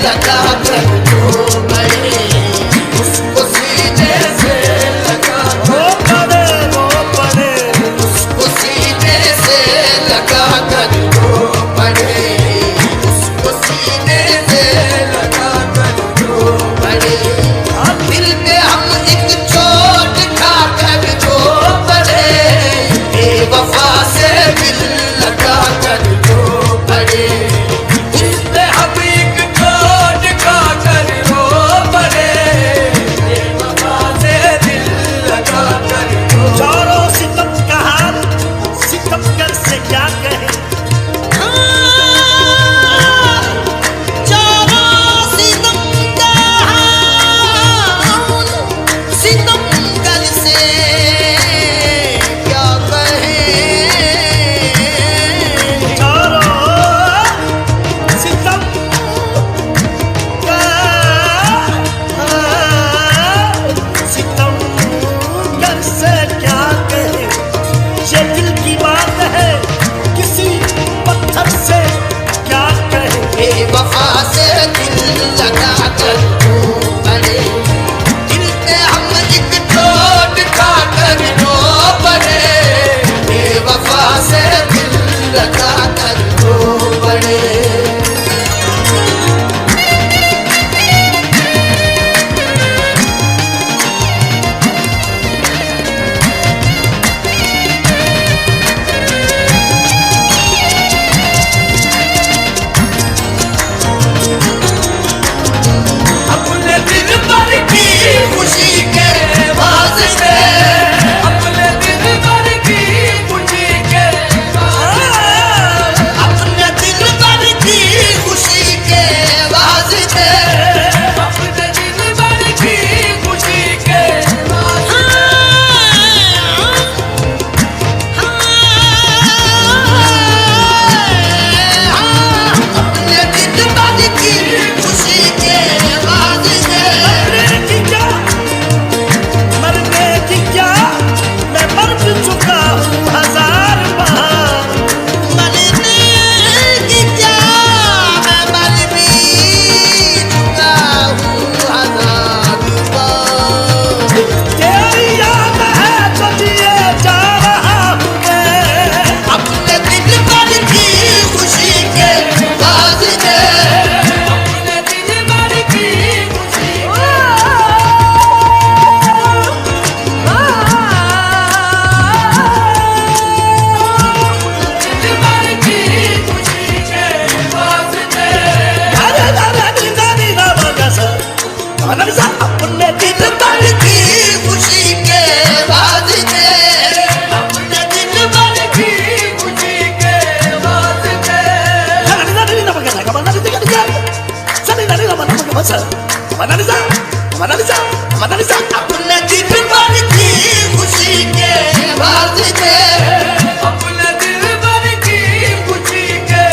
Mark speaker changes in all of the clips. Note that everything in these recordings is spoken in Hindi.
Speaker 1: लगा कर जो बड़े, उसको सीने से लगा
Speaker 2: वो पड़े
Speaker 1: उसको सीने से लगा कर जो बड़े, उसको सीने से लगा कर जो बड़े। दिल में हम एक चोट खा कर जो बड़े, बेवफा से दिल लगा कर जो बड़े। दिल में हम एक चोट खा कर जो बड़े, बेवफा से दिल लगा कर जो।
Speaker 2: चारों सितम का हाल सितमगर से क्या कहे,
Speaker 1: बेवफा से दिल लगा कर जो बड़े। दिल में हम एक चोट खा कर जो बड़े, बेवफा से दिल लगा कर जो बड़े। खुशी के वास्ते, अपने दिल भर की खुशी के वास्ते, अपने दिल भर की खुशी के वास्ते, अपने दिल भर की खुशी के वास्ते, अपने दिल भर की खुशी के वास्ते।
Speaker 2: मरने की क्या मैं मर भी चुका हूँ 1000 बार,
Speaker 1: मरने की क्या मैं मर भी चुका हूँ 1000 बार।
Speaker 2: तेरी याद है तो जिए जा रहा हूँ मैं,
Speaker 1: अपने दिल भर की खुशी के वास्ते, अपने दिल भर की खुशी के दिल भर की खुशी के वास्ते,
Speaker 2: अपने
Speaker 1: दिल भर की खुशी के वास्ते, अपने दिल भर की खुशी के वास्ते। अपने दिल भर की खुशी के वास्ते, अपने दिल भर की खुशी के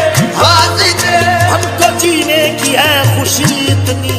Speaker 1: वास्ते।
Speaker 2: हमको जीने की है खुशी इतनी,